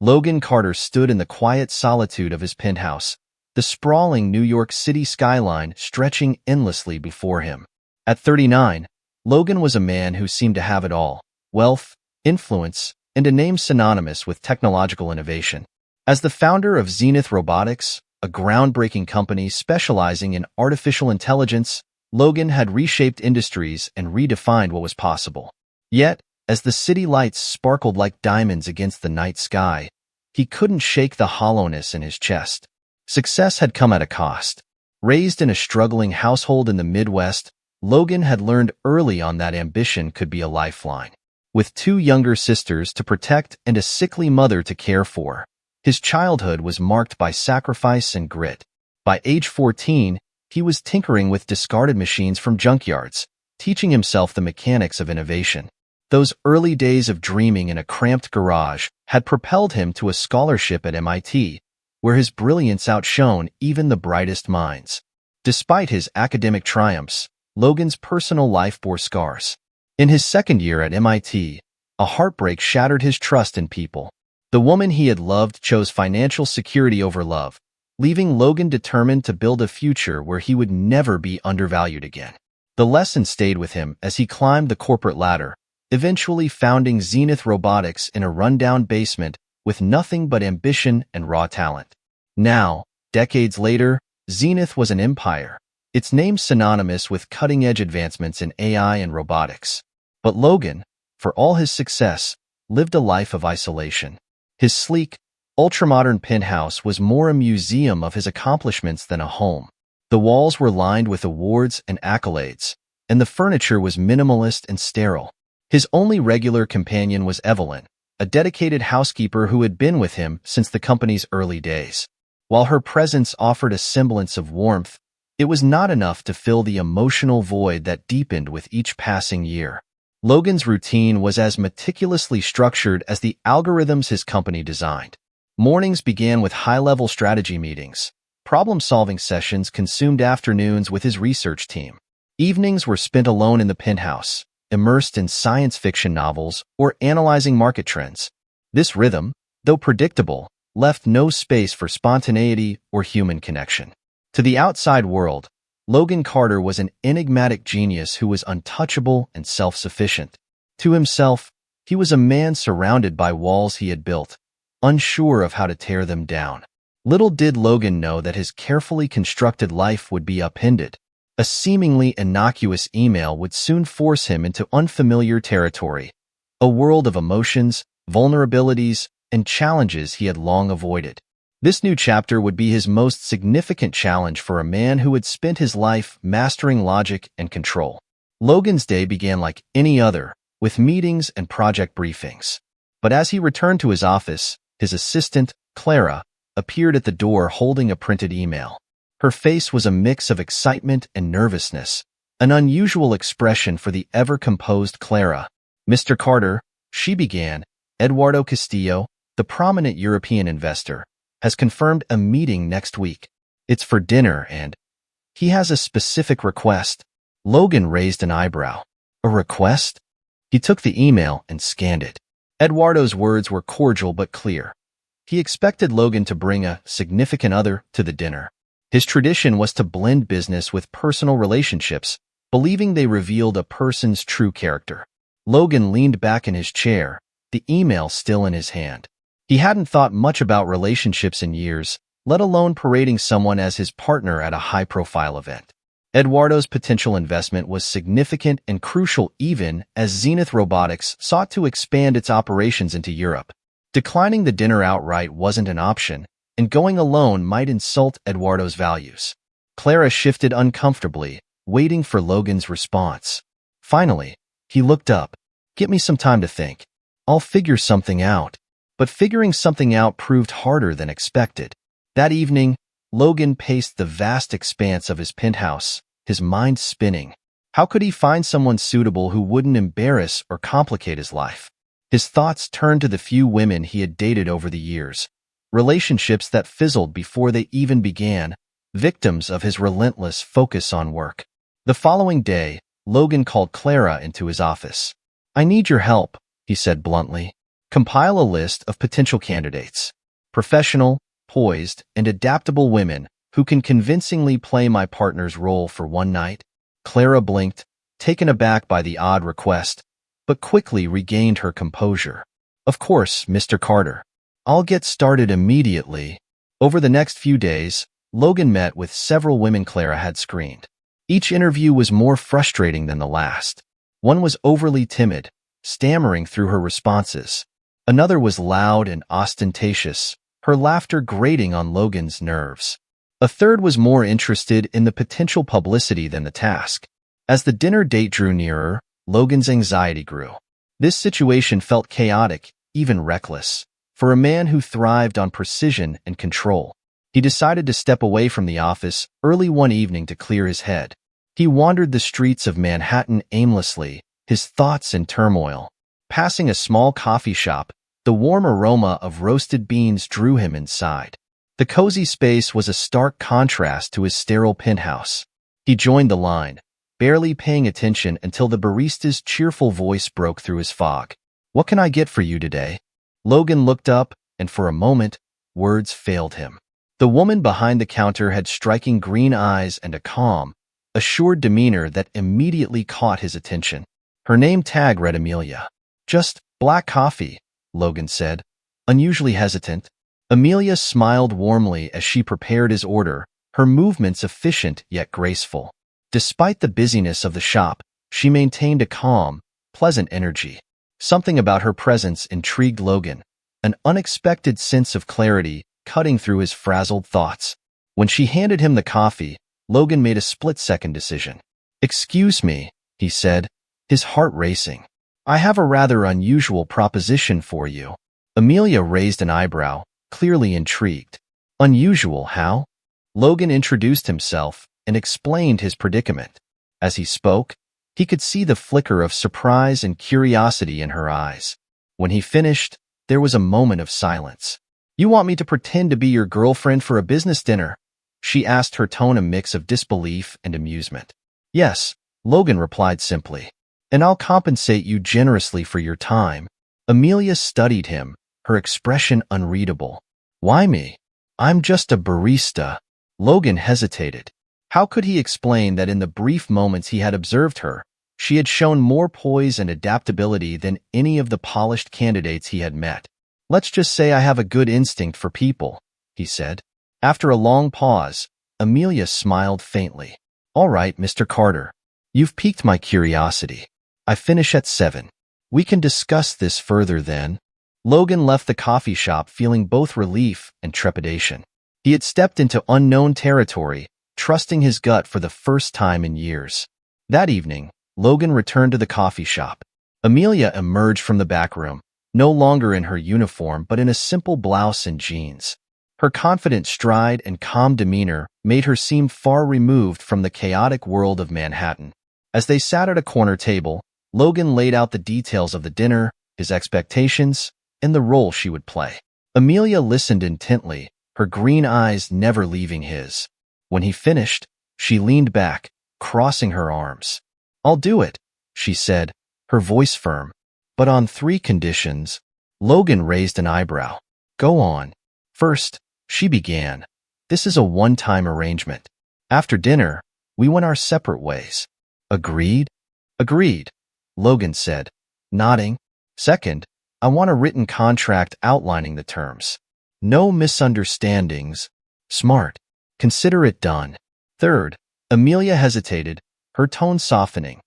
Logan Carter stood in the quiet solitude of his penthouse, the sprawling New York City skyline stretching endlessly before him. At 39, Logan was a man who seemed to have it all: wealth, influence, and a name synonymous with technological innovation. As the founder of Zenith Robotics, a groundbreaking company specializing in artificial intelligence, Logan had reshaped industries and redefined what was possible. Yet, as the city lights sparkled like diamonds against the night sky, he couldn't shake the hollowness in his chest. Success had come at a cost. Raised in a struggling household in the Midwest, Logan had learned early on that ambition could be a lifeline. With two younger sisters to protect and a sickly mother to care for, his childhood was marked by sacrifice and grit. By age 14, he was tinkering with discarded machines from junkyards, teaching himself the mechanics of innovation. Those early days of dreaming in a cramped garage had propelled him to a scholarship at MIT, where his brilliance outshone even the brightest minds. Despite his academic triumphs, Logan's personal life bore scars. In his second year at MIT, a heartbreak shattered his trust in people. The woman he had loved chose financial security over love, leaving Logan determined to build a future where he would never be undervalued again. The lesson stayed with him as he climbed the corporate ladder, eventually founding Zenith Robotics in a rundown basement with nothing but ambition and raw talent. Now, decades later, Zenith was an empire, its name synonymous with cutting-edge advancements in AI and robotics. But Logan, for all his success, lived a life of isolation. His sleek, ultramodern penthouse was more a museum of his accomplishments than a home. The walls were lined with awards and accolades, and the furniture was minimalist and sterile. His only regular companion was Evelyn, a dedicated housekeeper who had been with him since the company's early days. While her presence offered a semblance of warmth, it was not enough to fill the emotional void that deepened with each passing year. Logan's routine was as meticulously structured as the algorithms his company designed. Mornings began with high-level strategy meetings. Problem-solving sessions consumed afternoons with his research team. Evenings were spent alone in the penthouse, immersed in science fiction novels or analyzing market trends. This rhythm, though predictable, left no space for spontaneity or human connection. To the outside world, Logan Carter was an enigmatic genius who was untouchable and self-sufficient. To himself, he was a man surrounded by walls he had built, unsure of how to tear them down. Little did Logan know that his carefully constructed life would be upended. A seemingly innocuous email would soon force him into unfamiliar territory, a world of emotions, vulnerabilities, and challenges he had long avoided. This new chapter would be his most significant challenge for a man who had spent his life mastering logic and control. Logan's day began like any other, with meetings and project briefings. But as he returned to his office, his assistant, Clara, appeared at the door holding a printed email. Her face was a mix of excitement and nervousness, an unusual expression for the ever-composed Clara. "Mr. Carter," she began, "Eduardo Castillo, the prominent European investor, has confirmed a meeting next week. It's for dinner and he has a specific request." Logan raised an eyebrow. "A request?" He took the email and scanned it. Eduardo's words were cordial but clear. He expected Logan to bring a significant other to the dinner. His tradition was to blend business with personal relationships, believing they revealed a person's true character. Logan leaned back in his chair, the email still in his hand. He hadn't thought much about relationships in years, let alone parading someone as his partner at a high-profile event. Eduardo's potential investment was significant and crucial even as Zenith Robotics sought to expand its operations into Europe. Declining the dinner outright wasn't an option, and going alone might insult Eduardo's values. Clara shifted uncomfortably, waiting for Logan's response. Finally, he looked up. "Get me some time to think. I'll figure something out." But figuring something out proved harder than expected. That evening, Logan paced the vast expanse of his penthouse, his mind spinning. How could he find someone suitable who wouldn't embarrass or complicate his life? His thoughts turned to the few women he had dated over the years, relationships that fizzled before they even began, victims of his relentless focus on work. The following day, Logan called Clara into his office. "I need your help," he said bluntly. Compile a list of potential candidates. Professional, poised, and adaptable women who can convincingly play my partner's role for one night. Clara blinked, taken aback by the odd request, but quickly regained her composure. Of course, Mr. Carter. I'll get started immediately. Over the next few days, Logan met with several women Clara had screened. Each interview was more frustrating than the last. One was overly timid, stammering through her responses. Another was loud and ostentatious, her laughter grating on Logan's nerves. A third was more interested in the potential publicity than the task. As the dinner date drew nearer, Logan's anxiety grew. This situation felt chaotic, even reckless, for a man who thrived on precision and control. He decided to step away from the office early one evening to clear his head. He wandered the streets of Manhattan aimlessly, his thoughts in turmoil. Passing a small coffee shop, the warm aroma of roasted beans drew him inside. The cozy space was a stark contrast to his sterile penthouse. He joined the line, barely paying attention until the barista's cheerful voice broke through his fog. "What can I get for you today?" Logan looked up, and for a moment, words failed him. The woman behind the counter had striking green eyes and a calm, assured demeanor that immediately caught his attention. Her name tag read Amelia. "Just black coffee," Logan said, unusually hesitant. Amelia smiled warmly as she prepared his order, her movements efficient yet graceful. Despite the busyness of the shop, she maintained a calm, pleasant energy. Something about her presence intrigued Logan, an unexpected sense of clarity cutting through his frazzled thoughts. When she handed him the coffee, Logan made a split-second decision. "Excuse me," he said, his heart racing. "I have a rather unusual proposition for you." Amelia raised an eyebrow, clearly intrigued. "Unusual, how?" Logan introduced himself and explained his predicament. As he spoke, he could see the flicker of surprise and curiosity in her eyes. When he finished, there was a moment of silence. "You want me to pretend to be your girlfriend for a business dinner?" she asked, her tone a mix of disbelief and amusement. "Yes," Logan replied simply. "And I'll compensate you generously for your time." Amelia studied him, her expression unreadable. "Why me? I'm just a barista." Logan hesitated. How could he explain that in the brief moments he had observed her, she had shown more poise and adaptability than any of the polished candidates he had met? "Let's just say I have a good instinct for people," he said. After a long pause, Amelia smiled faintly. "All right, Mr. Carter. You've piqued my curiosity. I finish at 7. We can discuss this further then." Logan left the coffee shop feeling both relief and trepidation. He had stepped into unknown territory, trusting his gut for the first time in years. That evening, Logan returned to the coffee shop. Amelia emerged from the back room, no longer in her uniform but in a simple blouse and jeans. Her confident stride and calm demeanor made her seem far removed from the chaotic world of Manhattan. As they sat at a corner table, Logan laid out the details of the dinner, his expectations, and the role she would play. Amelia listened intently, her green eyes never leaving his. When he finished, she leaned back, crossing her arms. "I'll do it," she said, her voice firm. "But on 3 conditions." Logan raised an eyebrow. "Go on." "First," she began, "this is a one-time arrangement. After dinner, we went our separate ways." "Agreed?" "Agreed," Logan said, nodding. "Second, I want a written contract outlining the terms. No misunderstandings." "Smart. Consider it done." "Third," Amelia hesitated, her tone softening,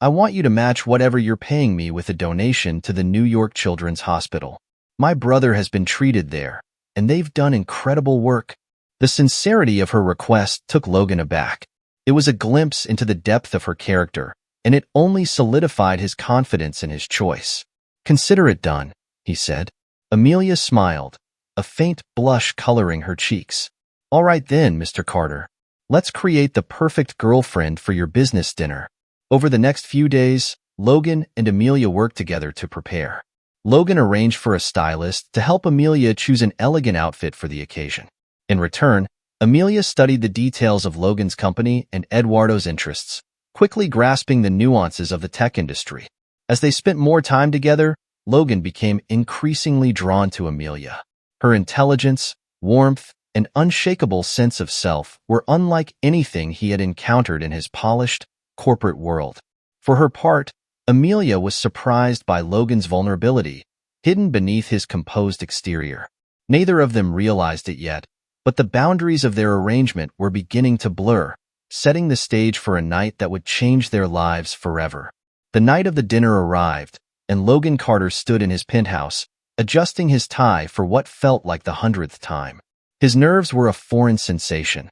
"I want you to match whatever you're paying me with a donation to the New York Children's Hospital. My brother has been treated there, and they've done incredible work." The sincerity of her request took Logan aback. It was a glimpse into the depth of her character, and it only solidified his confidence in his choice. "Consider it done," he said. Amelia smiled, a faint blush coloring her cheeks. "All right then, Mr. Carter. Let's create the perfect girlfriend for your business dinner." Over the next few days, Logan and Amelia worked together to prepare. Logan arranged for a stylist to help Amelia choose an elegant outfit for the occasion. In return, Amelia studied the details of Logan's company and Eduardo's interests, quickly grasping the nuances of the tech industry. As they spent more time together, Logan became increasingly drawn to Amelia. Her intelligence, warmth, and unshakable sense of self were unlike anything he had encountered in his polished, corporate world. For her part, Amelia was surprised by Logan's vulnerability, hidden beneath his composed exterior. Neither of them realized it yet, but the boundaries of their arrangement were beginning to blur, setting the stage for a night that would change their lives forever. The night of the dinner arrived, and Logan Carter stood in his penthouse, adjusting his tie for what felt like the 100th time. His nerves were a foreign sensation.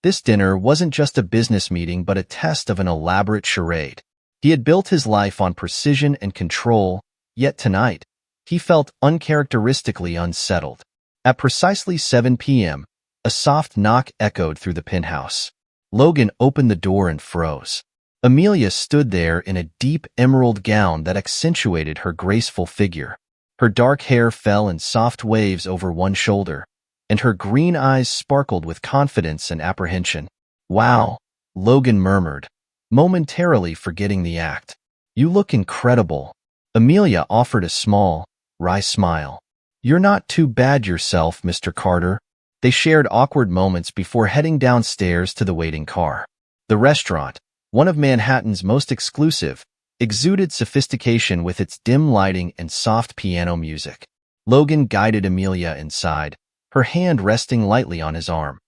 This dinner wasn't just a business meeting but a test of an elaborate charade. He had built his life on precision and control, yet tonight, he felt uncharacteristically unsettled. At precisely 7 p.m., a soft knock echoed through the penthouse. Logan opened the door and froze. Amelia stood there in a deep emerald gown that accentuated her graceful figure. Her dark hair fell in soft waves over one shoulder, and her green eyes sparkled with confidence and apprehension. "Wow," Logan murmured, momentarily forgetting the act. "You look incredible." Amelia offered a small, wry smile. "You're not too bad yourself, Mr. Carter." They shared awkward moments before heading downstairs to the waiting car. The restaurant, one of Manhattan's most exclusive, exuded sophistication with its dim lighting and soft piano music. Logan guided Amelia inside, her hand resting lightly on his arm,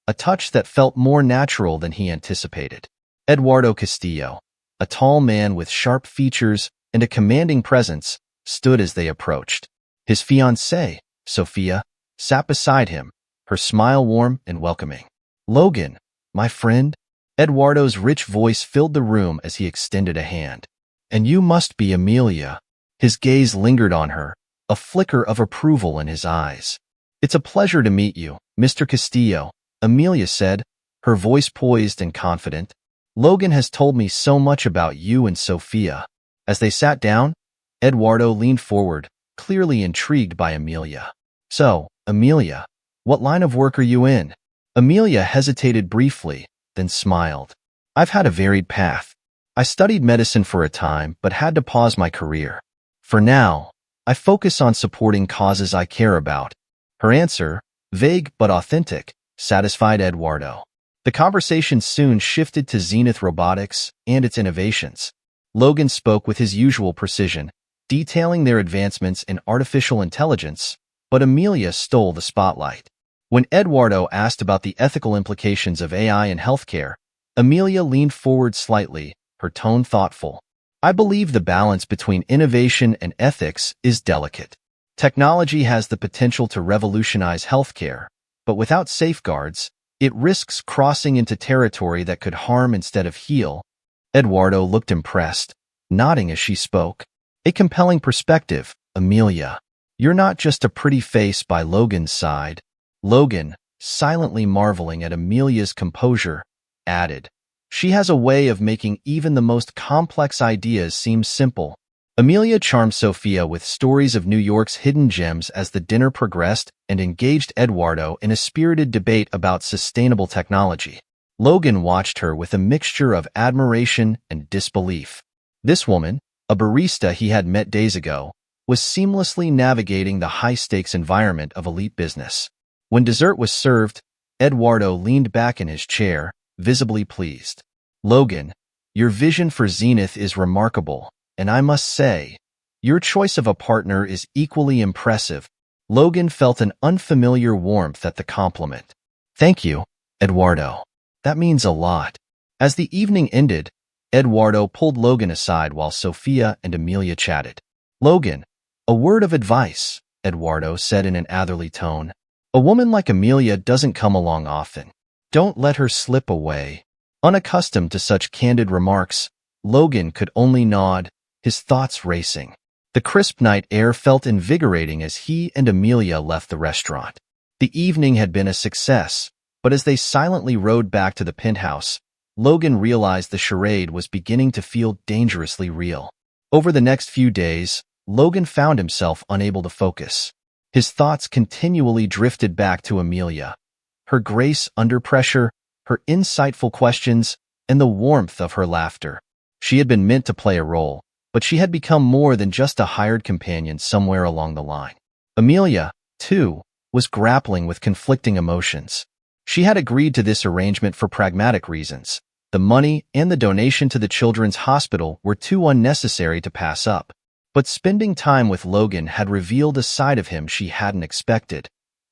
a touch that felt more natural than he anticipated. Eduardo Castillo, a tall man with sharp features and a commanding presence, stood as they approached. His fiancée, Sophia, sat beside him, her smile warm and welcoming. "Logan, my friend." Eduardo's rich voice filled the room as he extended a hand. "And you must be Amelia." His gaze lingered on her, a flicker of approval in his eyes. "It's a pleasure to meet you, Mr. Castillo," Amelia said, her voice poised and confident. "Logan has told me so much about you and Sophia." As they sat down, Eduardo leaned forward, clearly intrigued by Amelia. "So, Amelia, what line of work are you in?" Amelia hesitated briefly, then smiled. "I've had a varied path. I studied medicine for a time, but had to pause my career. For now, I focus on supporting causes I care about." Her answer, vague but authentic, satisfied Eduardo. The conversation soon shifted to Zenith Robotics and its innovations. Logan spoke with his usual precision, detailing their advancements in artificial intelligence, but Amelia stole the spotlight. When Eduardo asked about the ethical implications of AI in healthcare, Amelia leaned forward slightly, her tone thoughtful. "I believe the balance between innovation and ethics is delicate. Technology has the potential to revolutionize healthcare, but without safeguards, it risks crossing into territory that could harm instead of heal." Eduardo looked impressed, nodding as she spoke. "A compelling perspective, Amelia. You're not just a pretty face by Logan's side." Logan, silently marveling at Amelia's composure, added, "She has a way of making even the most complex ideas seem simple." Amelia charmed Sophia with stories of New York's hidden gems as the dinner progressed and engaged Eduardo in a spirited debate about sustainable technology. Logan watched her with a mixture of admiration and disbelief. This woman, a barista he had met days ago, was seamlessly navigating the high-stakes environment of elite business. When dessert was served, Eduardo leaned back in his chair, visibly pleased. "Logan, your vision for Zenith is remarkable, and I must say, your choice of a partner is equally impressive." Logan felt an unfamiliar warmth at the compliment. "Thank you, Eduardo. That means a lot." As the evening ended, Eduardo pulled Logan aside while Sophia and Amelia chatted. "Logan, a word of advice," Eduardo said in an atherly tone. "A woman like Amelia doesn't come along often. Don't let her slip away." Unaccustomed to such candid remarks, Logan could only nod, his thoughts racing. The crisp night air felt invigorating as he and Amelia left the restaurant. The evening had been a success, but as they silently rode back to the penthouse, Logan realized the charade was beginning to feel dangerously real. Over the next few days, Logan found himself unable to focus. His thoughts continually drifted back to Amelia, her grace under pressure, her insightful questions, and the warmth of her laughter. She had been meant to play a role, but she had become more than just a hired companion somewhere along the line. Amelia, too, was grappling with conflicting emotions. She had agreed to this arrangement for pragmatic reasons. The money and the donation to the children's hospital were too unnecessary to pass up. But spending time with Logan had revealed a side of him she hadn't expected.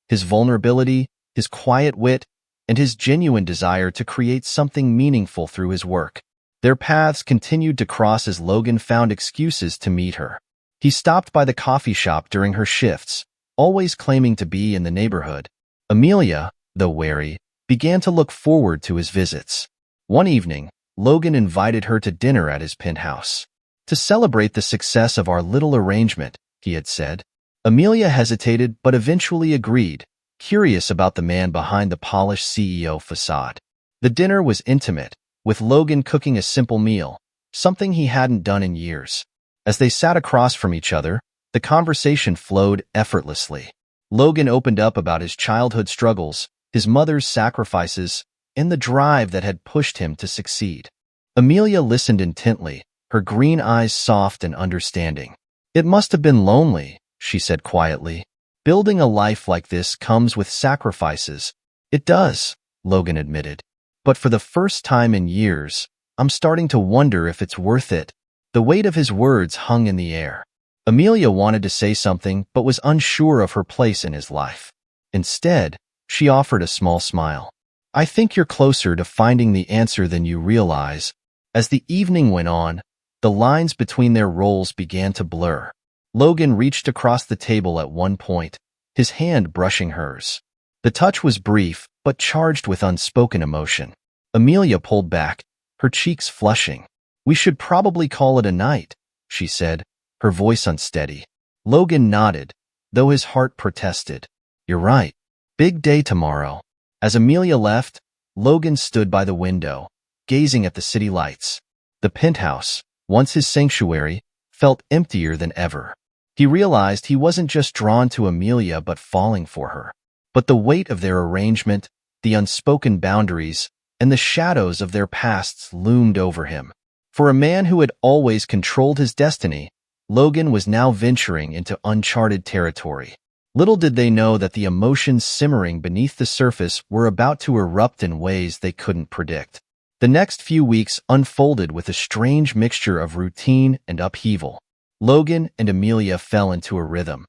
His vulnerability, his quiet wit, and his genuine desire to create something meaningful through his work. Their paths continued to cross as Logan found excuses to meet her. He stopped by the coffee shop during her shifts, always claiming to be in the neighborhood. Amelia, though wary, began to look forward to his visits. One evening, Logan invited her to dinner at his penthouse. "To celebrate the success of our little arrangement," he had said. Amelia hesitated but eventually agreed, curious about the man behind the polished CEO facade. The dinner was intimate, with Logan cooking a simple meal, something he hadn't done in years. As they sat across from each other, the conversation flowed effortlessly. Logan opened up about his childhood struggles, his mother's sacrifices, and the drive that had pushed him to succeed. Amelia listened intently, her green eyes soft and understanding. "It must have been lonely," she said quietly. "Building a life like this comes with sacrifices." "It does," Logan admitted. "But for the first time in years, I'm starting to wonder if it's worth it." The weight of his words hung in the air. Amelia wanted to say something but was unsure of her place in his life. Instead, she offered a small smile. "I think you're closer to finding the answer than you realize." As the evening went on, the lines between their roles began to blur. Logan reached across the table at one point, his hand brushing hers. The touch was brief, but charged with unspoken emotion. Amelia pulled back, her cheeks flushing. "We should probably call it a night," she said, her voice unsteady. Logan nodded, though his heart protested. "You're right. Big day tomorrow." As Amelia left, Logan stood by the window, gazing at the city lights. The penthouse, once his sanctuary, felt emptier than ever. He realized he wasn't just drawn to Amelia but falling for her. But the weight of their arrangement, the unspoken boundaries, and the shadows of their pasts loomed over him. For a man who had always controlled his destiny, Logan was now venturing into uncharted territory. Little did they know that the emotions simmering beneath the surface were about to erupt in ways they couldn't predict. The next few weeks unfolded with a strange mixture of routine and upheaval. Logan and Amelia fell into a rhythm,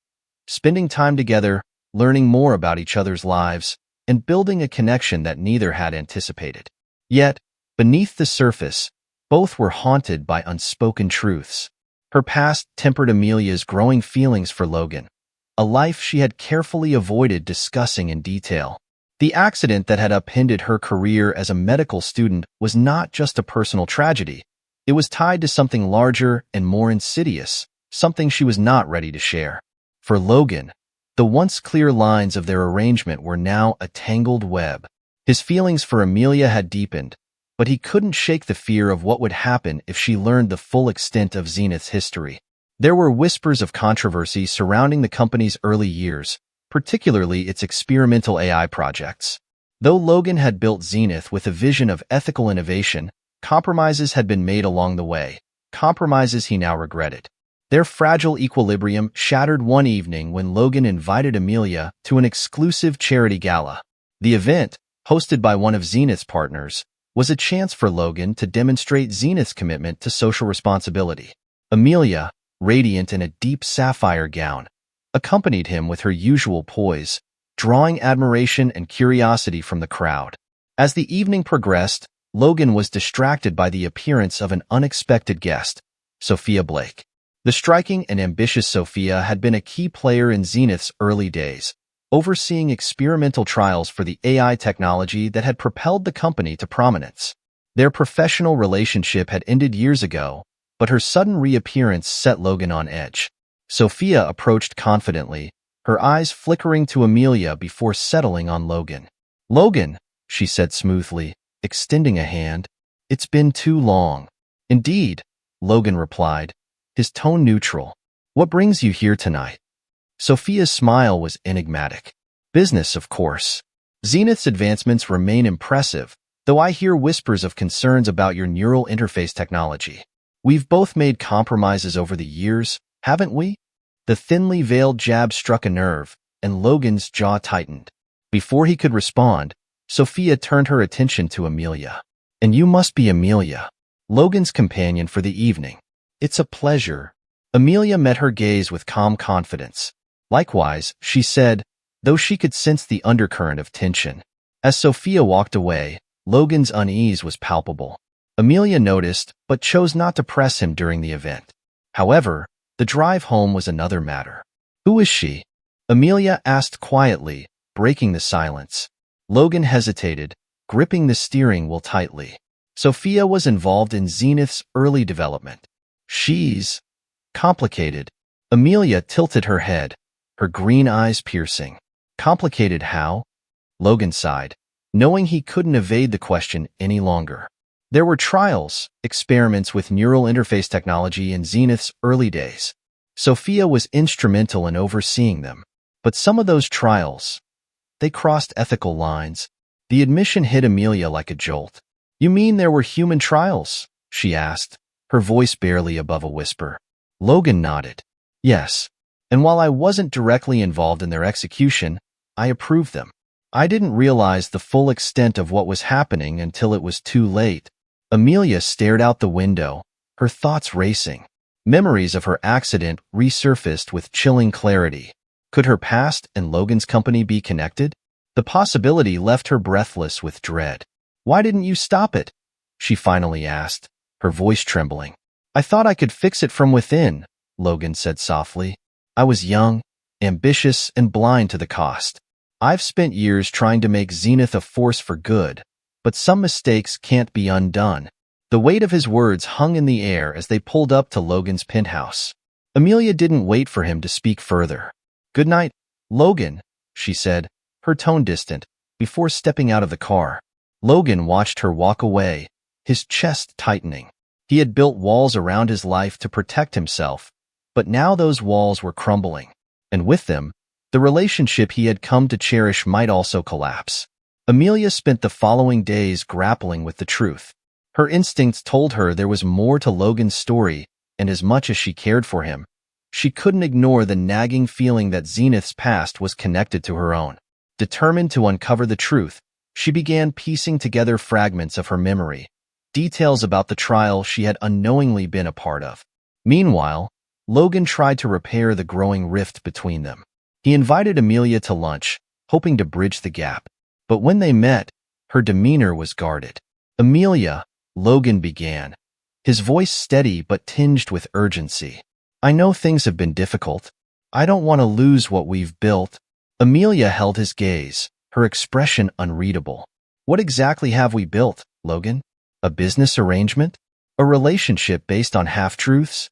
spending time together, learning more about each other's lives, and building a connection that neither had anticipated. Yet, beneath the surface, both were haunted by unspoken truths. Her past tempered Amelia's growing feelings for Logan, a life she had carefully avoided discussing in detail. The accident that had upended her career as a medical student was not just a personal tragedy. It was tied to something larger and more insidious, something she was not ready to share. For Logan, the once clear lines of their arrangement were now a tangled web. His feelings for Amelia had deepened, but he couldn't shake the fear of what would happen if she learned the full extent of Zenith's history. There were whispers of controversy surrounding the company's early years, particularly its experimental AI projects. Though Logan had built Zenith with a vision of ethical innovation, compromises had been made along the way, compromises he now regretted. Their fragile equilibrium shattered one evening when Logan invited Amelia to an exclusive charity gala. The event, hosted by one of Zenith's partners, was a chance for Logan to demonstrate Zenith's commitment to social responsibility. Amelia, radiant in a deep sapphire gown, accompanied him with her usual poise, drawing admiration and curiosity from the crowd. As the evening progressed, Logan was distracted by the appearance of an unexpected guest, Sophia Blake. The striking and ambitious Sophia had been a key player in Zenith's early days, overseeing experimental trials for the AI technology that had propelled the company to prominence. Their professional relationship had ended years ago, but her sudden reappearance set Logan on edge. Sophia approached confidently, her eyes flickering to Amelia before settling on Logan. "Logan," she said smoothly, extending a hand. "It's been too long." "Indeed," Logan replied, his tone neutral. "What brings you here tonight?" Sophia's smile was enigmatic. "Business, of course. Zenith's advancements remain impressive, though I hear whispers of concerns about your neural interface technology." We've both made compromises over the years, haven't we? The thinly veiled jab struck a nerve, and Logan's jaw tightened. Before he could respond, Sophia turned her attention to Amelia. And you must be Amelia, Logan's companion for the evening. It's a pleasure. Amelia met her gaze with calm confidence. Likewise, she said, though she could sense the undercurrent of tension. As Sophia walked away, Logan's unease was palpable. Amelia noticed, but chose not to press him during the event. However, the drive home was another matter. Who is she? Amelia asked quietly, breaking the silence. Logan hesitated, gripping the steering wheel tightly. Sophia was involved in Zenith's early development. She's complicated. Amelia tilted her head, her green eyes piercing. Complicated how? Logan sighed, knowing he couldn't evade the question any longer. There were trials, experiments with neural interface technology in Zenith's early days. Sophia was instrumental in overseeing them. But some of those trials, they crossed ethical lines. The admission hit Amelia like a jolt. You mean there were human trials? She asked, her voice barely above a whisper. Logan nodded. Yes. And while I wasn't directly involved in their execution, I approved them. I didn't realize the full extent of what was happening until it was too late. Amelia stared out the window, her thoughts racing. Memories of her accident resurfaced with chilling clarity. Could her past and Logan's company be connected? The possibility left her breathless with dread. Why didn't you stop it? She finally asked, her voice trembling. I thought I could fix it from within, Logan said softly. I was young, ambitious, and blind to the cost. I've spent years trying to make Zenith a force for good, but some mistakes can't be undone. The weight of his words hung in the air as they pulled up to Logan's penthouse. Amelia didn't wait for him to speak further. Good night, Logan, she said, her tone distant, before stepping out of the car. Logan watched her walk away, his chest tightening. He had built walls around his life to protect himself, but now those walls were crumbling, and with them, the relationship he had come to cherish might also collapse. Amelia spent the following days grappling with the truth. Her instincts told her there was more to Logan's story, and as much as she cared for him, she couldn't ignore the nagging feeling that Zenith's past was connected to her own. Determined to uncover the truth, she began piecing together fragments of her memory, details about the trial she had unknowingly been a part of. Meanwhile, Logan tried to repair the growing rift between them. He invited Amelia to lunch, hoping to bridge the gap. But when they met, her demeanor was guarded. Amelia, Logan began, his voice steady but tinged with urgency. I know things have been difficult. I don't want to lose what we've built. Amelia held his gaze, her expression unreadable. What exactly have we built, Logan? A business arrangement? A relationship based on half-truths?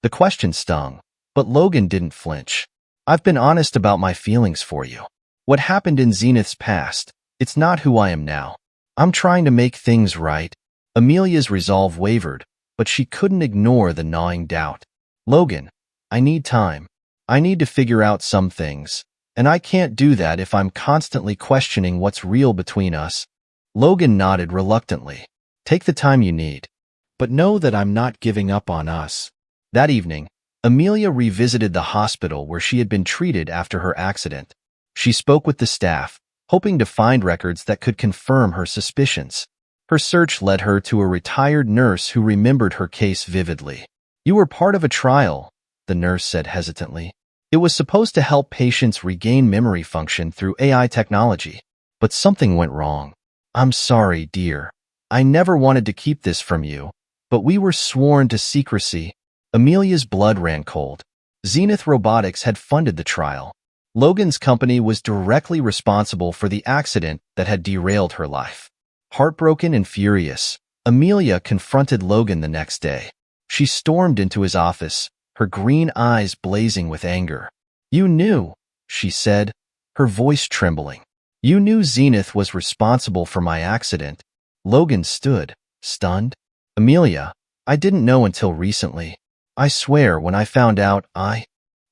The question stung, but Logan didn't flinch. I've been honest about my feelings for you. What happened in Zenith's past, it's not who I am now. I'm trying to make things right. Amelia's resolve wavered, but she couldn't ignore the gnawing doubt. Logan, I need time. I need to figure out some things, and I can't do that if I'm constantly questioning what's real between us. Logan nodded reluctantly. Take the time you need, but know that I'm not giving up on us. That evening, Amelia revisited the hospital where she had been treated after her accident. She spoke with the staff, hoping to find records that could confirm her suspicions. Her search led her to a retired nurse who remembered her case vividly. You were part of a trial, the nurse said hesitantly. It was supposed to help patients regain memory function through AI technology, but something went wrong. I'm sorry, dear. I never wanted to keep this from you, but we were sworn to secrecy. Amelia's blood ran cold. Zenith Robotics had funded the trial. Logan's company was directly responsible for the accident that had derailed her life. Heartbroken and furious, Amelia confronted Logan the next day. She stormed into his office, her green eyes blazing with anger. You knew, she said, her voice trembling. You knew Zenith was responsible for my accident. Logan stood, stunned. Amelia, I didn't know until recently. I swear when I found out,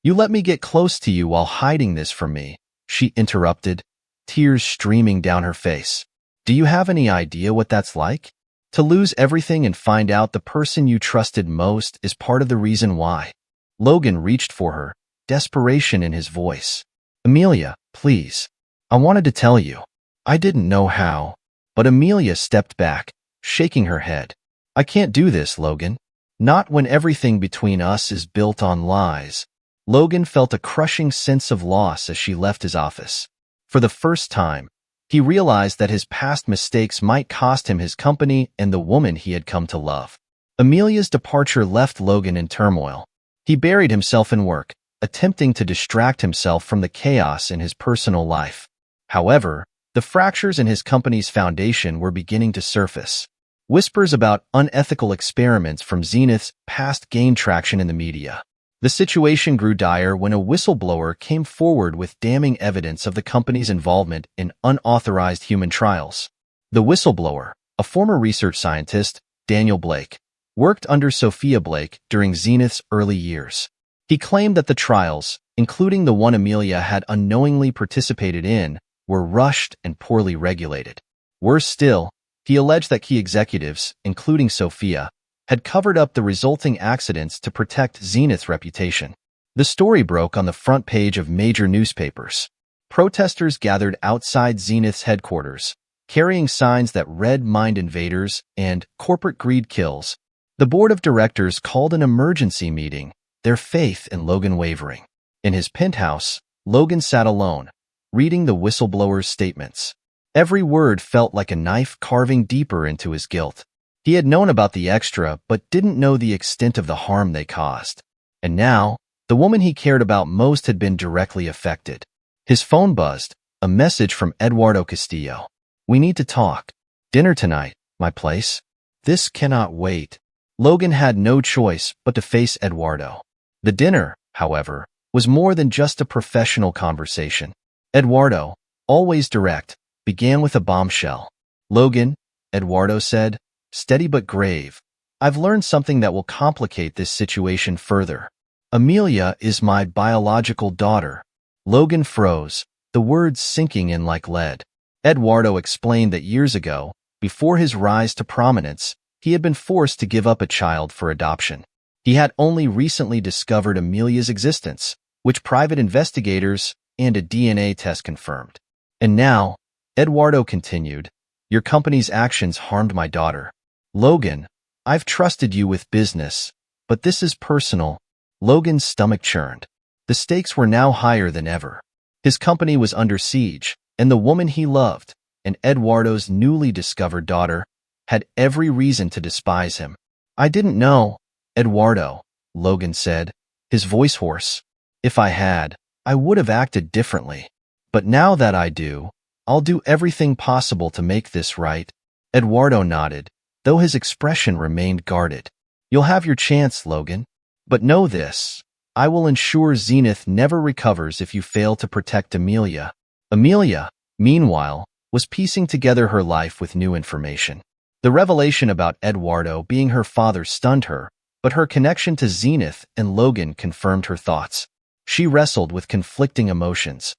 You let me get close to you while hiding this from me, she interrupted, tears streaming down her face. Do you have any idea what that's like? To lose everything and find out the person you trusted most is part of the reason why. Logan reached for her, desperation in his voice. Amelia, please. I wanted to tell you. I didn't know how. But Amelia stepped back, shaking her head. I can't do this, Logan. Not when everything between us is built on lies. Logan felt a crushing sense of loss as she left his office. For the first time, he realized that his past mistakes might cost him his company and the woman he had come to love. Amelia's departure left Logan in turmoil. He buried himself in work, attempting to distract himself from the chaos in his personal life. However, the fractures in his company's foundation were beginning to surface. Whispers about unethical experiments from Zenith's past gained traction in the media. The situation grew dire when a whistleblower came forward with damning evidence of the company's involvement in unauthorized human trials. The whistleblower, a former research scientist, Daniel Blake, worked under Sophia Blake during Zenith's early years. He claimed that the trials, including the one Amelia had unknowingly participated in, were rushed and poorly regulated. Worse still, he alleged that key executives, including Sophia, had covered up the resulting accidents to protect Zenith's reputation. The story broke on the front page of major newspapers. Protesters gathered outside Zenith's headquarters, carrying signs that read "Mind Invaders" and "Corporate Greed Kills." The board of directors called an emergency meeting, their faith in Logan wavering. In his penthouse, Logan sat alone, reading the whistleblower's statements. Every word felt like a knife carving deeper into his guilt. He had known about the extra, but didn't know the extent of the harm they caused. And now, the woman he cared about most had been directly affected. His phone buzzed, a message from Eduardo Castillo. We need to talk. Dinner tonight, my place. This cannot wait. Logan had no choice but to face Eduardo. The dinner, however, was more than just a professional conversation. Eduardo, always direct, began with a bombshell. Logan, Eduardo said, steady but grave, I've learned something that will complicate this situation further. Amelia is my biological daughter. Logan froze, the words sinking in like lead. Eduardo explained that years ago, before his rise to prominence, he had been forced to give up a child for adoption. He had only recently discovered Amelia's existence, which private investigators and a DNA test confirmed. And now, Eduardo continued, your company's actions harmed my daughter. Logan, I've trusted you with business, but this is personal. Logan's stomach churned. The stakes were now higher than ever. His company was under siege, and the woman he loved, and Eduardo's newly discovered daughter, had every reason to despise him. I didn't know, Eduardo, Logan said, his voice hoarse. If I had, I would have acted differently. But now that I do, I'll do everything possible to make this right. Eduardo nodded, though his expression remained guarded. You'll have your chance, Logan. But know this, I will ensure Zenith never recovers if you fail to protect Amelia. Amelia, meanwhile, was piecing together her life with new information. The revelation about Eduardo being her father stunned her, but her connection to Zenith and Logan confirmed her thoughts. She wrestled with conflicting emotions: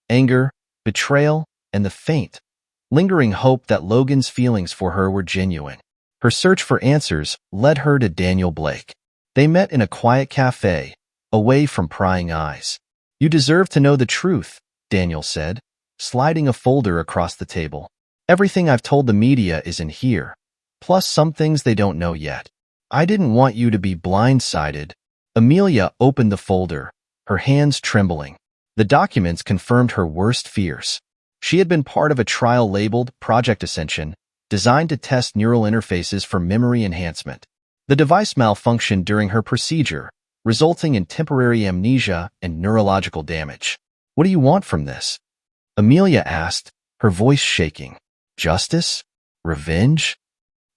anger, betrayal, and the faint, lingering hope that Logan's feelings for her were genuine. Her search for answers led her to Daniel Blake. They met in a quiet cafe, away from prying eyes. You deserve to know the truth, Daniel said, sliding a folder across the table. Everything I've told the media is in here, plus some things they don't know yet. I didn't want you to be blindsided. Amelia opened the folder, her hands trembling. The documents confirmed her worst fears. She had been part of a trial labeled Project Ascension, designed to test neural interfaces for memory enhancement. The device malfunctioned during her procedure, resulting in temporary amnesia and neurological damage. What do you want from this? Amelia asked, her voice shaking. Justice? Revenge?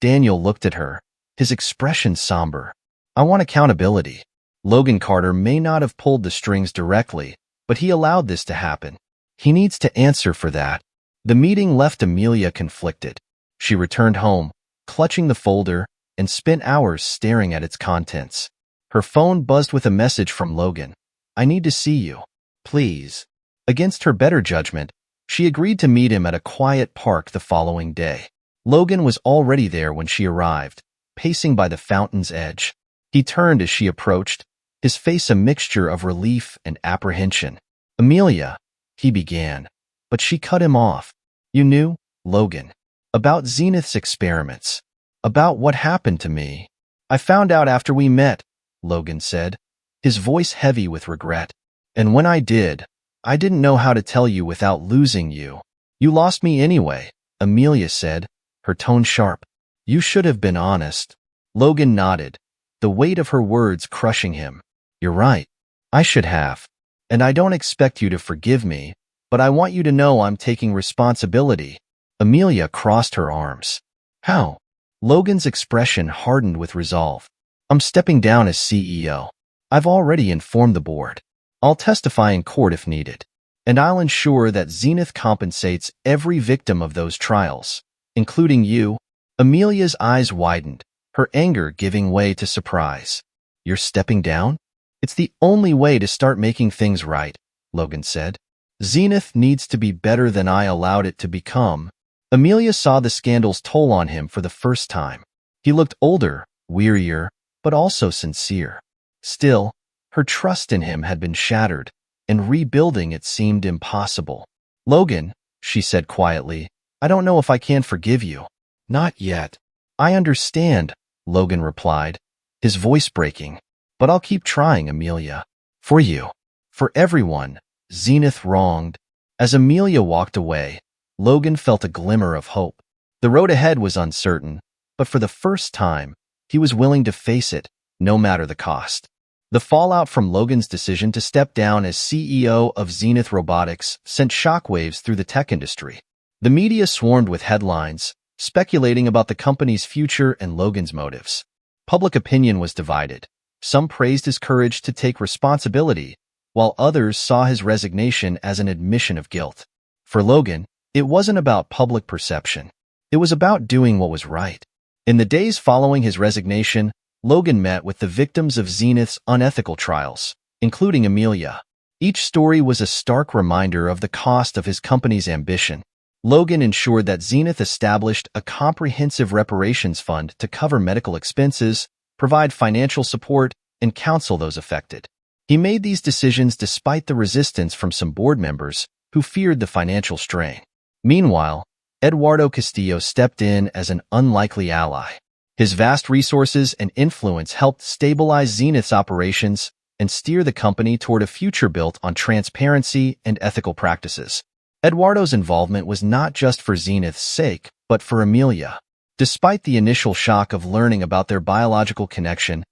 Daniel looked at her, his expression somber. I want accountability. Logan Carter may not have pulled the strings directly, but he allowed this to happen. He needs to answer for that. The meeting left Amelia conflicted. She returned home, clutching the folder, and spent hours staring at its contents. Her phone buzzed with a message from Logan. I need to see you. Please. Against her better judgment, she agreed to meet him at a quiet park the following day. Logan was already there when she arrived, pacing by the fountain's edge. He turned as she approached, his face a mixture of relief and apprehension. "Amelia," he began, but she cut him off. "You knew, Logan, about Zenith's experiments, about what happened to me." "I found out after we met," Logan said, his voice heavy with regret. "And when I did, I didn't know how to tell you without losing you." "You lost me anyway," Amelia said, her tone sharp. "You should have been honest." Logan nodded, the weight of her words crushing him. "You're right. I should have. And I don't expect you to forgive me, but I want you to know I'm taking responsibility." Amelia crossed her arms. "How?" Logan's expression hardened with resolve. "I'm stepping down as CEO. I've already informed the board. I'll testify in court if needed. And I'll ensure that Zenith compensates every victim of those trials, including you." Amelia's eyes widened, her anger giving way to surprise. "You're stepping down?" "It's the only way to start making things right," Logan said. "Zenith needs to be better than I allowed it to become." Amelia saw the scandal's toll on him for the first time. He looked older, wearier, but also sincere. Still, her trust in him had been shattered, and rebuilding it seemed impossible. "Logan," she said quietly, "I don't know if I can forgive you." "Not yet." "I understand," Logan replied, his voice breaking. "But I'll keep trying, Amelia. For you. For everyone Zenith wronged." As Amelia walked away, Logan felt a glimmer of hope. The road ahead was uncertain, but for the first time, he was willing to face it, no matter the cost. The fallout from Logan's decision to step down as CEO of Zenith Robotics sent shockwaves through the tech industry. The media swarmed with headlines, speculating about the company's future and Logan's motives. Public opinion was divided. Some praised his courage to take responsibility, while others saw his resignation as an admission of guilt. For Logan, it wasn't about public perception. It was about doing what was right. In the days following his resignation, Logan met with the victims of Zenith's unethical trials, including Amelia. Each story was a stark reminder of the cost of his company's ambition. Logan ensured that Zenith established a comprehensive reparations fund to cover medical expenses, provide financial support, and counsel those affected. He made these decisions despite the resistance from some board members who feared the financial strain. Meanwhile, Eduardo Castillo stepped in as an unlikely ally. His vast resources and influence helped stabilize Zenith's operations and steer the company toward a future built on transparency and ethical practices. Eduardo's involvement was not just for Zenith's sake, but for Amelia. Despite the initial shock of learning about their biological connection,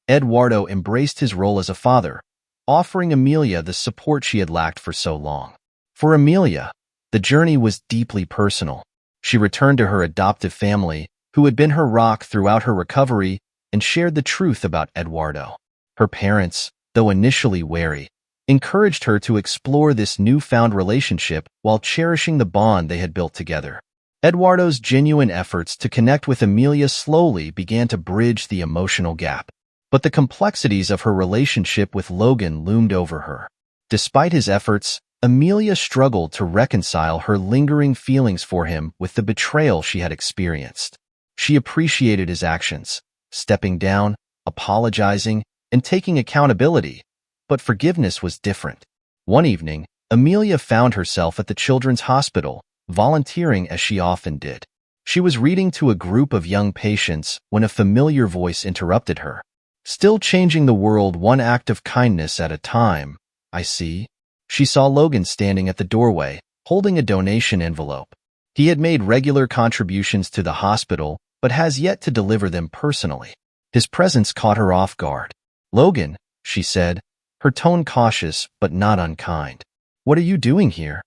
Eduardo embraced his role as a father, offering Amelia the support she had lacked for so long. For Amelia, the journey was deeply personal. She returned to her adoptive family, who had been her rock throughout her recovery, and shared the truth about Eduardo. Her parents, though initially wary, encouraged her to explore this newfound relationship while cherishing the bond they had built together. Eduardo's genuine efforts to connect with Amelia slowly began to bridge the emotional gap. But the complexities of her relationship with Logan loomed over her. Despite his efforts, Amelia struggled to reconcile her lingering feelings for him with the betrayal she had experienced. She appreciated his actions, stepping down, apologizing, and taking accountability, but forgiveness was different. One evening, Amelia found herself at the children's hospital, volunteering as she often did. She was reading to a group of young patients when a familiar voice interrupted her. "Still changing the world one act of kindness at a time, I see." She saw Logan standing at the doorway, holding a donation envelope. He had made regular contributions to the hospital, but has yet to deliver them personally. His presence caught her off guard. "Logan," she said, her tone cautious but not unkind. "What are you doing here?"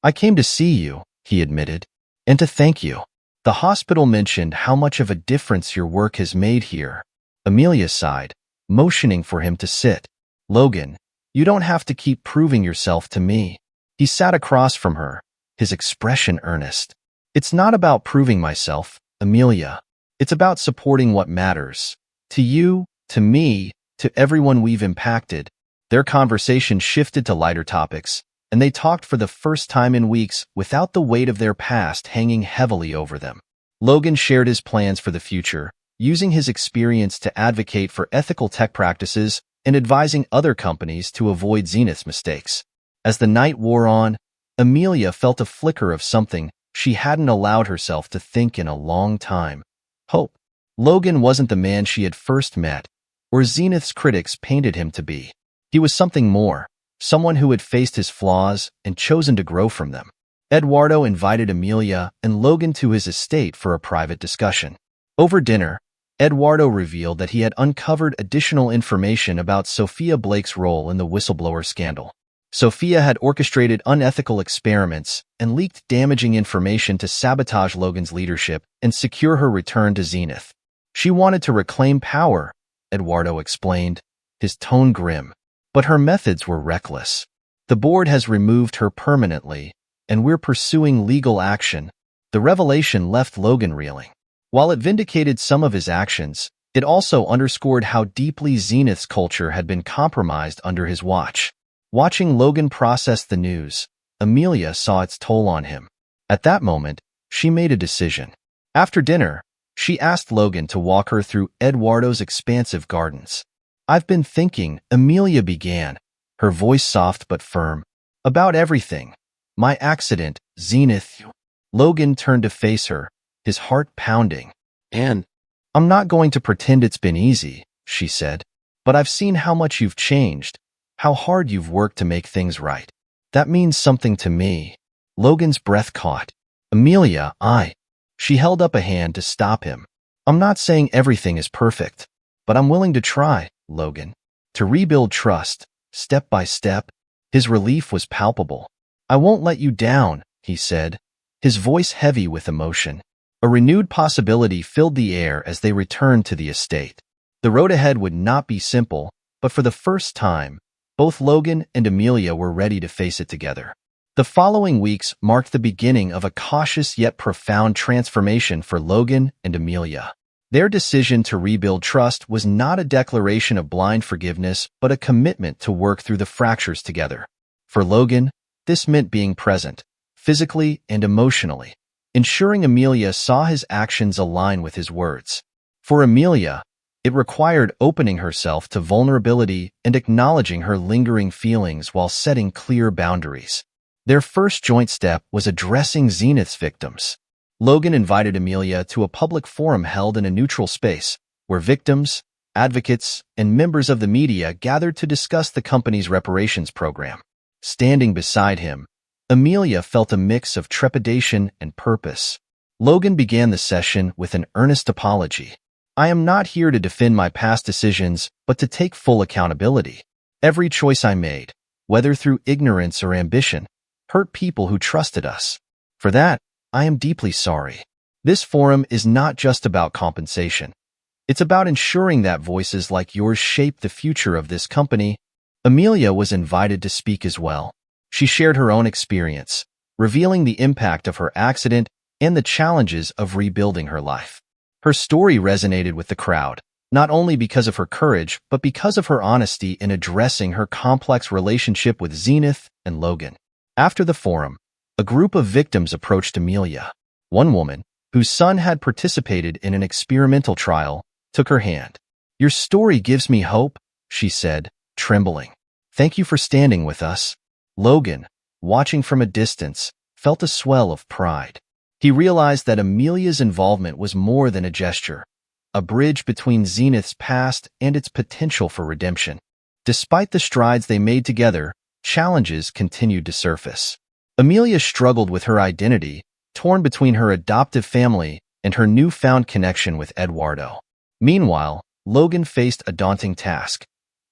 "I came to see you," he admitted, "and to thank you. The hospital mentioned how much of a difference your work has made here." Amelia sighed, motioning for him to sit. "Logan, you don't have to keep proving yourself to me." He sat across from her, his expression earnest. "It's not about proving myself, Amelia. It's about supporting what matters. To you, to me, to everyone we've impacted." Their conversation shifted to lighter topics, and they talked for the first time in weeks without the weight of their past hanging heavily over them. Logan shared his plans for the future, using his experience to advocate for ethical tech practices and advising other companies to avoid Zenith's mistakes. As the night wore on, Amelia felt a flicker of something she hadn't allowed herself to think in a long time. Hope. Logan wasn't the man she had first met, or Zenith's critics painted him to be. He was something more, someone who had faced his flaws and chosen to grow from them. Eduardo invited Amelia and Logan to his estate for a private discussion. Over dinner, Eduardo revealed that he had uncovered additional information about Sophia Blake's role in the whistleblower scandal. Sophia had orchestrated unethical experiments and leaked damaging information to sabotage Logan's leadership and secure her return to Zenith. She wanted to reclaim power, Eduardo explained, his tone grim. But her methods were reckless. The board has removed her permanently, and we're pursuing legal action. The revelation left Logan reeling. While it vindicated some of his actions, it also underscored how deeply Zenith's culture had been compromised under his watch. Watching Logan process the news, Amelia saw its toll on him. At that moment, she made a decision. After dinner, she asked Logan to walk her through Eduardo's expansive gardens. "I've been thinking," Amelia began, her voice soft but firm, "about everything. My accident, Zenith." Logan turned to face her, his heart pounding. "And I'm not going to pretend it's been easy," she said, "but I've seen how much you've changed, how hard you've worked to make things right. That means something to me." Logan's breath caught. "Amelia, She held up a hand to stop him. "I'm not saying everything is perfect, but I'm willing to try, Logan. To rebuild trust, step by step." His relief was palpable. "I won't let you down," he said, his voice heavy with emotion. A renewed possibility filled the air as they returned to the estate. The road ahead would not be simple, but for the first time, both Logan and Amelia were ready to face it together. The following weeks marked the beginning of a cautious yet profound transformation for Logan and Amelia. Their decision to rebuild trust was not a declaration of blind forgiveness, but a commitment to work through the fractures together. For Logan, this meant being present, physically and emotionally, ensuring Amelia saw his actions align with his words. For Amelia, it required opening herself to vulnerability and acknowledging her lingering feelings while setting clear boundaries. Their first joint step was addressing Zenith's victims. Logan invited Amelia to a public forum held in a neutral space, where victims, advocates, and members of the media gathered to discuss the company's reparations program. Standing beside him, Amelia felt a mix of trepidation and purpose. Logan began the session with an earnest apology. "I am not here to defend my past decisions, but to take full accountability. Every choice I made, whether through ignorance or ambition, hurt people who trusted us. For that, I am deeply sorry. This forum is not just about compensation. It's about ensuring that voices like yours shape the future of this company." Amelia was invited to speak as well. She shared her own experience, revealing the impact of her accident and the challenges of rebuilding her life. Her story resonated with the crowd, not only because of her courage, but because of her honesty in addressing her complex relationship with Zenith and Logan. After the forum, a group of victims approached Amelia. One woman, whose son had participated in an experimental trial, took her hand. "Your story gives me hope," she said, trembling. "Thank you for standing with us." Logan, watching from a distance, felt a swell of pride. He realized that Amelia's involvement was more than a gesture, a bridge between Zenith's past and its potential for redemption. Despite the strides they made together, challenges continued to surface. Amelia struggled with her identity, torn between her adoptive family and her newfound connection with Eduardo. Meanwhile, Logan faced a daunting task,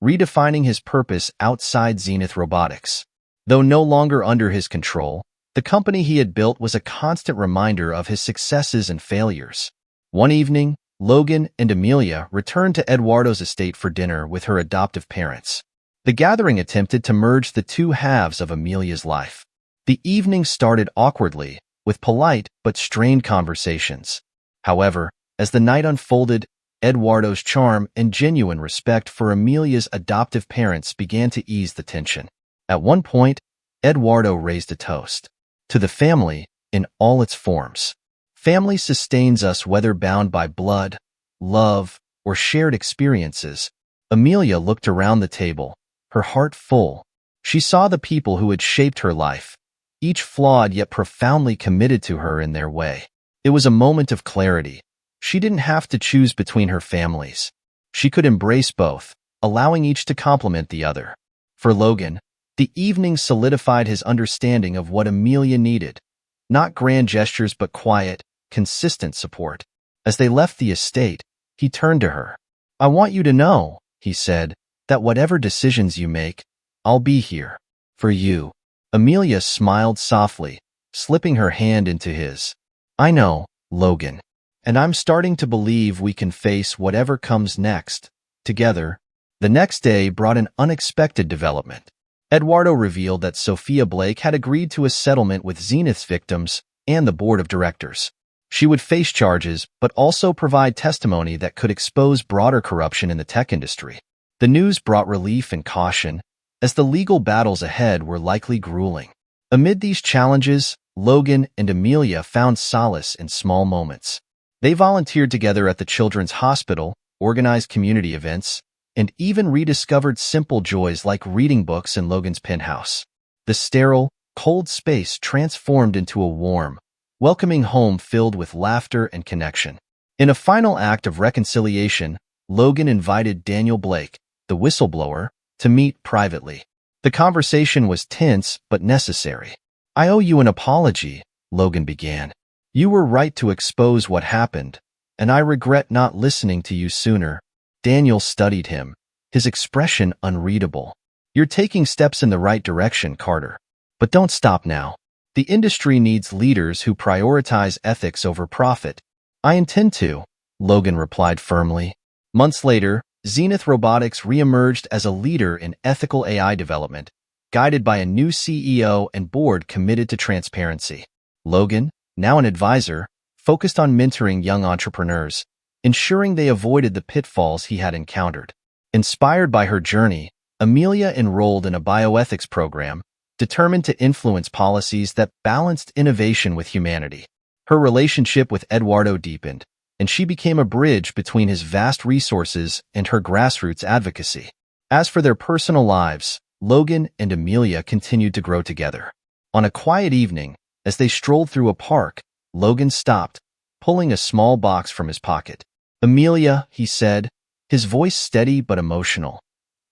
redefining his purpose outside Zenith Robotics. Though no longer under his control, the company he had built was a constant reminder of his successes and failures. One evening, Logan and Amelia returned to Eduardo's estate for dinner with her adoptive parents. The gathering attempted to merge the two halves of Amelia's life. The evening started awkwardly, with polite but strained conversations. However, as the night unfolded, Eduardo's charm and genuine respect for Amelia's adoptive parents began to ease the tension. At one point, Eduardo raised a toast. "To the family, in all its forms." Family sustains us whether bound by blood, love, or shared experiences. Amelia looked around the table, her heart full. She saw the people who had shaped her life, each flawed yet profoundly committed to her in their way. It was a moment of clarity. She didn't have to choose between her families. She could embrace both, allowing each to complement the other. For Logan, the evening solidified his understanding of what Amelia needed. Not grand gestures, but quiet, consistent support. As they left the estate, he turned to her. "I want you to know," he said, "that whatever decisions you make, I'll be here. For you." Amelia smiled softly, slipping her hand into his. "I know, Logan. And I'm starting to believe we can face whatever comes next, together." The next day brought an unexpected development. Eduardo revealed that Sophia Blake had agreed to a settlement with Zenith's victims and the board of directors. She would face charges, but also provide testimony that could expose broader corruption in the tech industry. The news brought relief and caution, as the legal battles ahead were likely grueling. Amid these challenges, Logan and Amelia found solace in small moments. They volunteered together at the children's hospital, organized community events, and even rediscovered simple joys like reading books in Logan's penthouse. The sterile, cold space transformed into a warm, welcoming home filled with laughter and connection. In a final act of reconciliation, Logan invited Daniel Blake, the whistleblower, to meet privately. The conversation was tense but necessary. "I owe you an apology," Logan began. "You were right to expose what happened, and I regret not listening to you sooner." Daniel studied him, his expression unreadable. "You're taking steps in the right direction, Carter. But don't stop now. The industry needs leaders who prioritize ethics over profit." "I intend to," Logan replied firmly. Months later, Zenith Robotics reemerged as a leader in ethical AI development, guided by a new CEO and board committed to transparency. Logan, now an advisor, focused on mentoring young entrepreneurs, ensuring they avoided the pitfalls he had encountered. Inspired by her journey, Amelia enrolled in a bioethics program, determined to influence policies that balanced innovation with humanity. Her relationship with Eduardo deepened, and she became a bridge between his vast resources and her grassroots advocacy. As for their personal lives, Logan and Amelia continued to grow together. On a quiet evening, as they strolled through a park, Logan stopped, pulling a small box from his pocket. "Amelia," he said, his voice steady but emotional,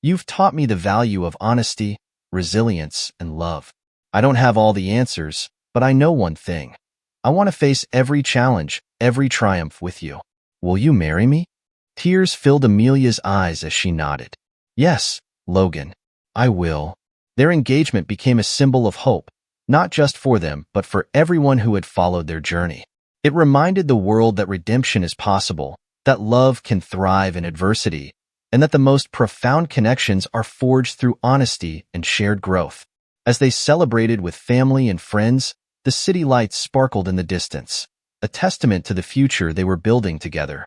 "you've taught me the value of honesty, resilience, and love. I don't have all the answers, but I know one thing. I want to face every challenge, every triumph with you. Will you marry me?" Tears filled Amelia's eyes as she nodded. "Yes, Logan, I will." Their engagement became a symbol of hope, not just for them, but for everyone who had followed their journey. It reminded the world that redemption is possible, that love can thrive in adversity, and that the most profound connections are forged through honesty and shared growth. As they celebrated with family and friends, the city lights sparkled in the distance, a testament to the future they were building together.